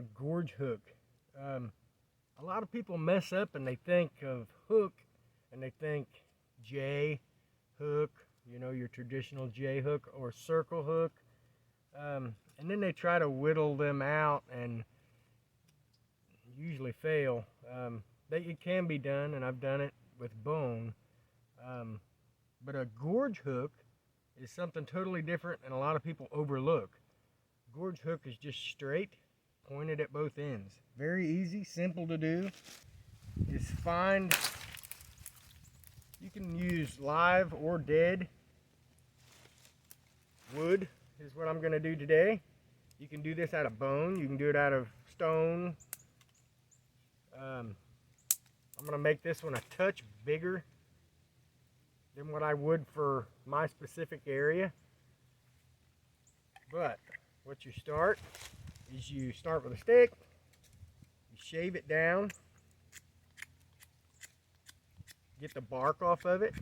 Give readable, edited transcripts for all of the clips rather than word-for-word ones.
a gorge hook. A lot of people mess up and they think of hook and they think J hook, you know, your traditional J hook or circle hook. And then they try to whittle them out and usually fail. It can be done, and I've done it with bone. But a gorge hook is something totally different and a lot of people overlook. Gorge hook is just straight, pointed at both ends. Very easy, simple to do. Just find, you can use live or dead wood is what I'm going to do today. You can do this out of bone, you can do it out of stone. I'm going to make this one a touch bigger than what I would for my specific area. But what you start is you start with a stick, you shave it down, get the bark off of it.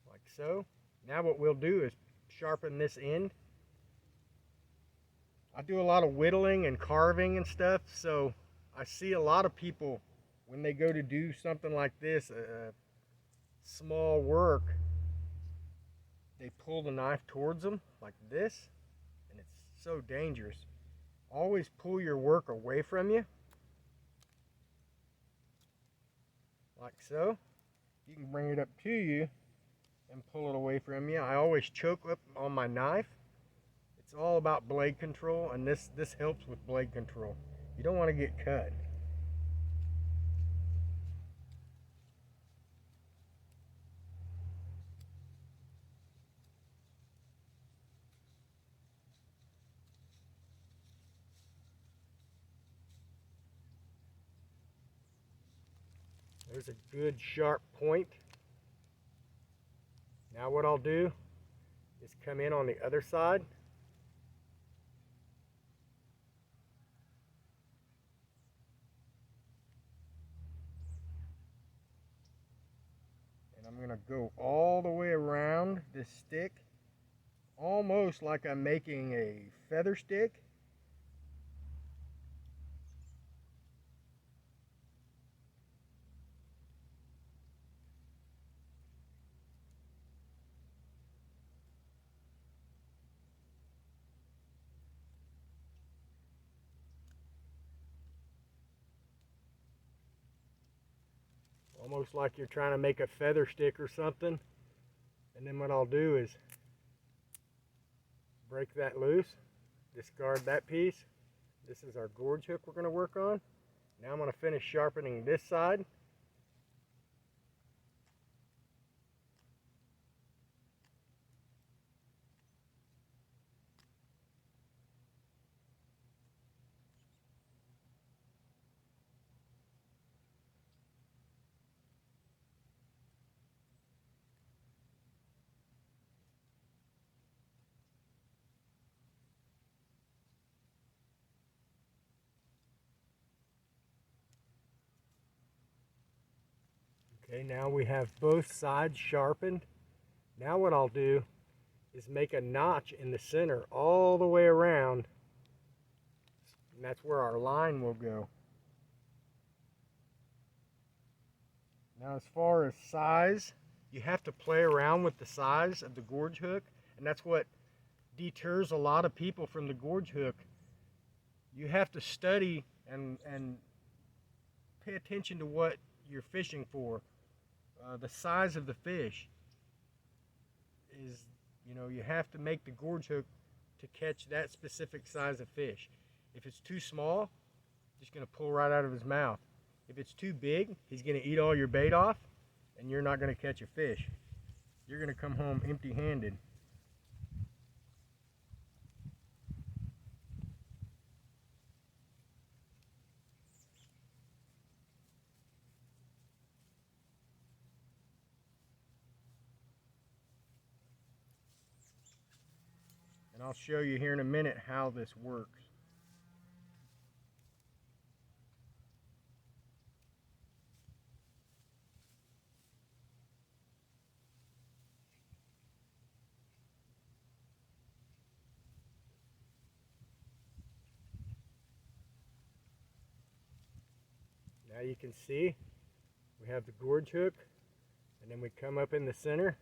Like so. Now what we'll do is sharpen this end. I do a lot of whittling and carving and stuff, so I see a lot of people when they go to do something like this, small work, they pull the knife towards them like this, and it's so dangerous. Always pull your work away from you, like so. You can bring it up to you and pull it away from you. I always choke up on my knife. It's all about blade control, and this helps with blade control. You don't want to get cut. There's a good sharp point. Now what I'll do is come in on the other side. And I'm going to go all the way around this stick, almost like I'm making a feather stick. Almost like you're trying to make a feather stick or something. And then what I'll do is break that loose, discard that piece. This is our gorge hook we're going to work on. Now I'm going to finish sharpening this side. Okay, now we have both sides sharpened. Now what I'll do is make a notch in the center all the way around, and that's where our line will go. Now as far as size, you have to play around with the size of the gorge hook, and that's what deters a lot of people from the gorge hook. You have to study and pay attention to what you're fishing for. The size of the fish is, you know, you have to make the gorge hook to catch that specific size of fish. If it's too small, just going to pull right out of his mouth. If it's too big, he's going to eat all your bait off, and you're not going to catch a fish. You're going to come home empty-handed. And I'll show you here in a minute how this works. Now you can see we have the gorge hook, and then we come up in the center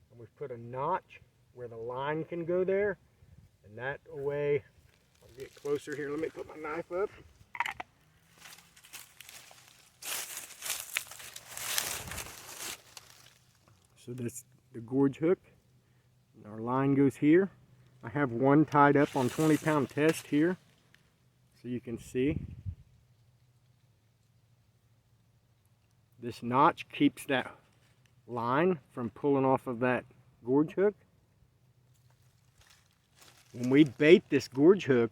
and we've put a notch where the line can go there, and that way, I'll get closer here, let me put my knife up. So that's the gorge hook, and our line goes here. I have one tied up on 20-pound test here, so you can see. This notch keeps that line from pulling off of that gorge hook. When we bait this gorge hook,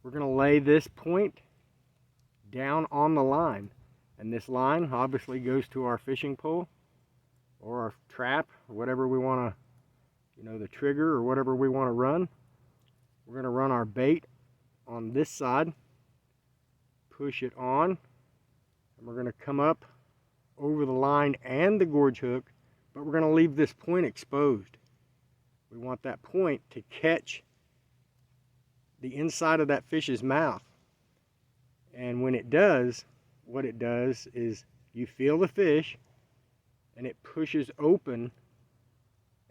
we're going to lay this point down on the line. And this line obviously goes to our fishing pole or our trap, or whatever we want to, you know, the trigger or whatever we want to run. We're going to run our bait on this side, push it on, and we're going to come up over the line and the gorge hook, but we're going to leave this point exposed. We want that point to catch the inside of that fish's mouth. And when it does, what it does is you feel the fish and it pushes open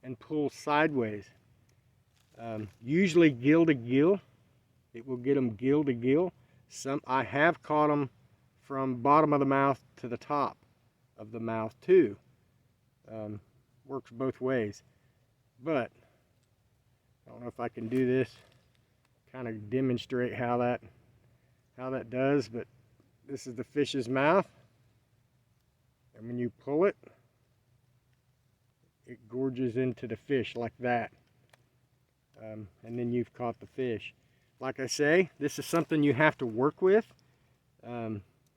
and pulls sideways. Usually gill to gill. It will get them gill to gill. I have caught them from bottom of the mouth to the top of the mouth too. Works both ways. But I don't know if I can do this, kind of demonstrate how that does, but this is the fish's mouth, and when you pull it, it gorges into the fish like that, and then you've caught the fish. Like I say, this is something you have to work with.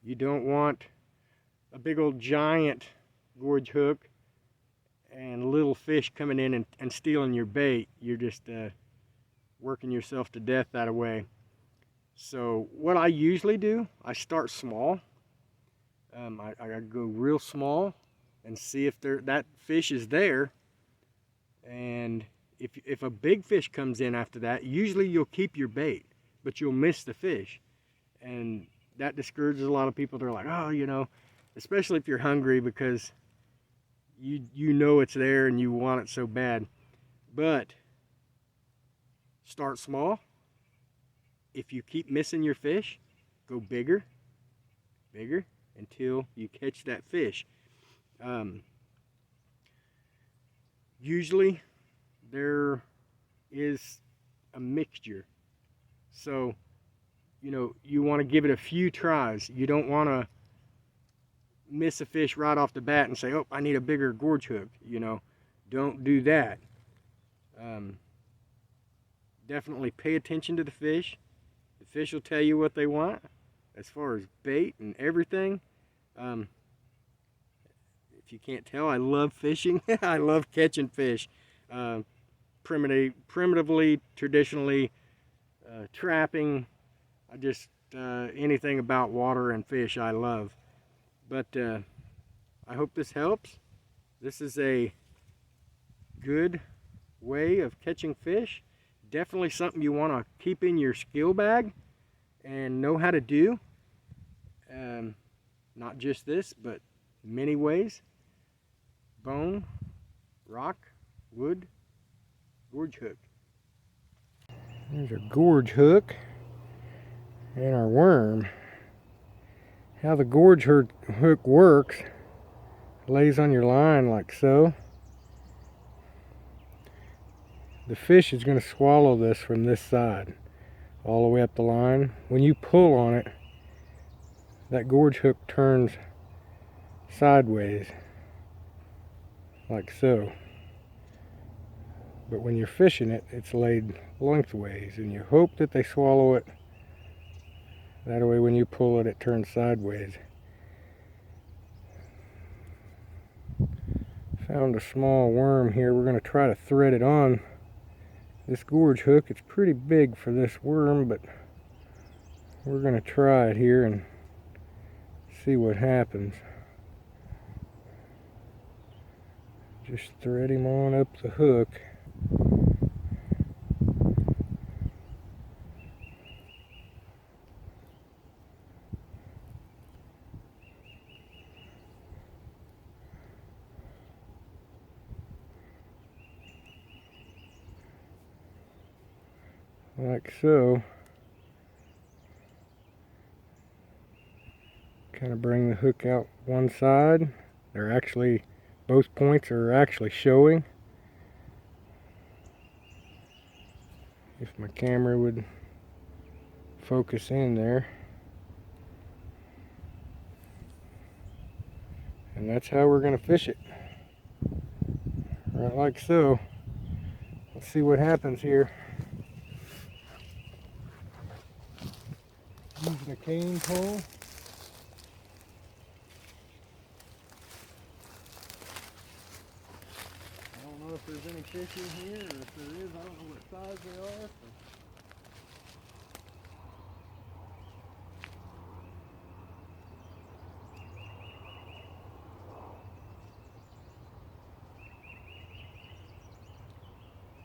You don't want a big old giant gorge hook and little fish coming in and stealing your bait. You're just working yourself to death that way. So what I usually do, I start small. I go real small and see if that fish is there. And if a big fish comes in after that, usually you'll keep your bait, but you'll miss the fish. And that discourages a lot of people. They're like, oh, you know, especially if you're hungry, because you know it's there and you want it so bad. But start small. If you keep missing your fish, go bigger, bigger, until you catch that fish. Usually there is a mixture. So, you know, you want to give it a few tries. You don't want to miss a fish right off the bat and say, oh, I need a bigger gorge hook. You know, don't do that. Definitely pay attention to the fish. The fish will tell you what they want as far as bait and everything. If you can't tell, I love fishing. I love catching fish. Primitively, traditionally, trapping. I just, anything about water and fish I love. But I hope this helps. This is a good way of catching fish. Definitely something you want to keep in your skill bag and know how to do. Not just this, but many ways. Bone, rock, wood, gorge hook. There's a gorge hook and our worm. How the gorge hook works, lays on your line like so. The fish is going to swallow this from this side all the way up the line. When you pull on it, that gorge hook turns sideways like so. But when you're fishing it, it's laid lengthways, and you hope that they swallow it. That way when you pull it, it turns sideways. Found a small worm here. We're going to try to thread it on this gorge hook. It's pretty big for this worm, but we're going to try it here and see what happens. Just thread him on up the hook. like so. Kind of bring the hook out one side. They're actually, both points are actually showing. If my camera would focus in there. And that's how we're going to fish it. Right like so. Let's see what happens here. Using a cane pole. I don't know if there's any fish in here, or if there is, I don't know what size they are.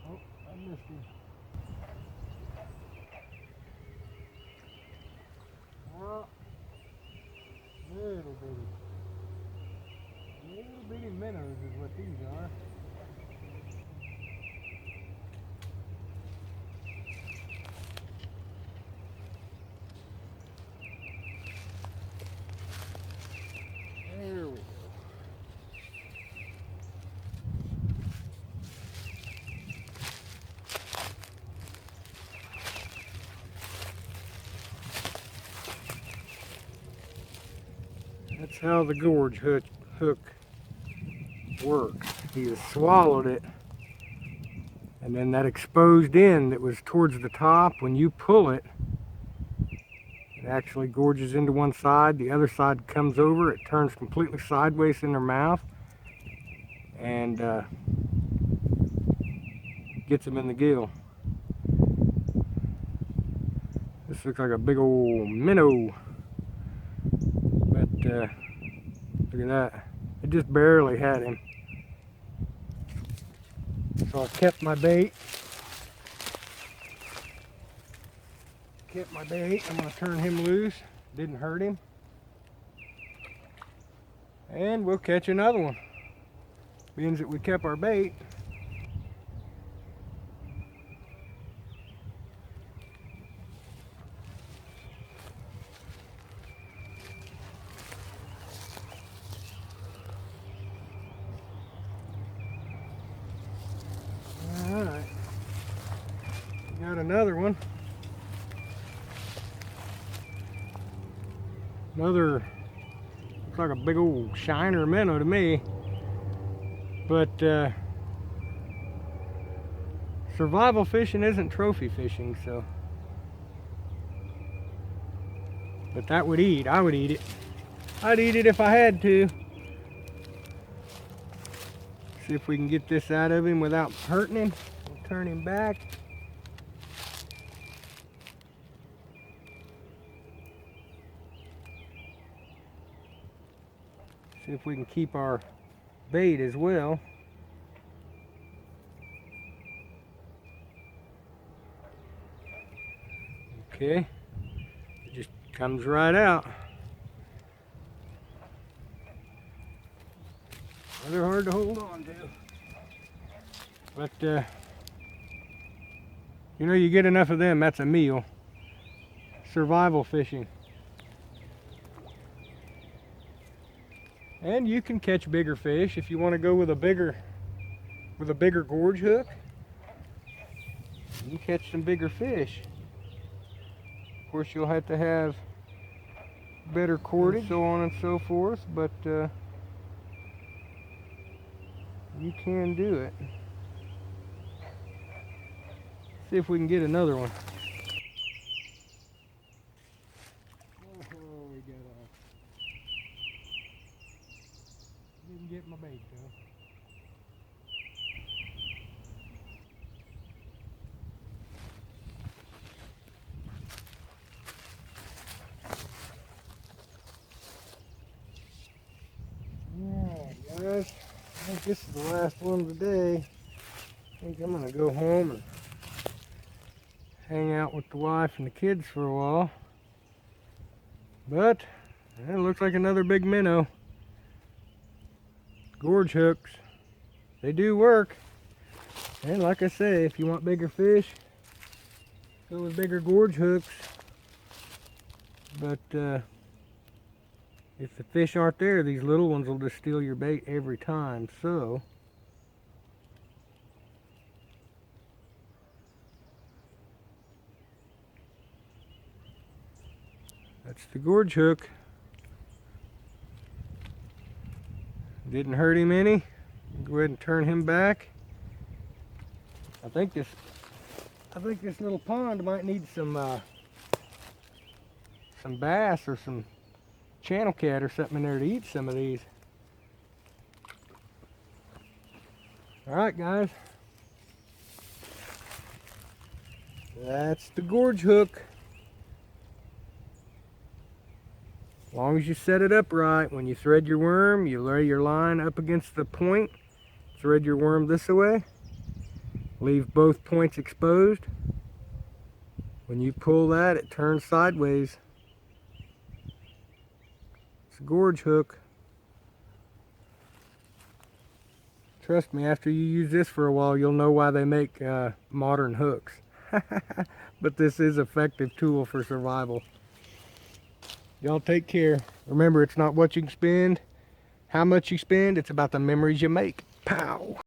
Oh, I missed him. Oh, little bitty minnows is what these are. There we go. That's how the gorge hook works. He has swallowed it, and then that exposed end that was towards the top, when you pull it, it actually gorges into one side, the other side comes over, it turns completely sideways in their mouth, and gets them in the gill. This looks like a big old minnow, but look at that. It just barely had him. So I kept my bait. I'm going to turn him loose. Didn't hurt him. And we'll catch another one. Means that we kept our bait. Alright. Got another one. Another, looks like a big old shiner minnow to me. But survival fishing isn't trophy fishing, so. But that would eat. I would eat it. I'd eat it if I had to. See if we can get this out of him without hurting him. We'll turn him back. See if we can keep our bait as well. Okay, it just comes right out. They're hard to hold on to. But, you know, you get enough of them, that's a meal. Survival fishing. And you can catch bigger fish if you want to go with a bigger gorge hook. You can catch some bigger fish. Of course, you'll have to have better cordage, so on and so forth, but you can do it. See if we can get another one. Oh, we got off. Didn't get my bait though. Alright guys, I think this is the last one today. I think I'm gonna go home and hang out with the wife and the kids for a while. But it looks like another big minnow. Gorge hooks, they do work. And like I say, if you want bigger fish, go with bigger gorge hooks, but if the fish aren't there, these little ones will just steal your bait every time. So that's the gorge hook. Didn't hurt him any. Go ahead and turn him back. I think this little pond might need some bass or some channel cat or something in there to eat some of these. All right, guys. That's the gorge hook. As long as you set it up right, when you thread your worm, you lay your line up against the point, thread your worm this way, leave both points exposed. When you pull that, it turns sideways. It's a gorge hook. Trust me, after you use this for a while, you'll know why they make modern hooks. But this is an effective tool for survival. Y'all take care. Remember, it's not what you can spend, how much you spend, it's about the memories you make. Pow!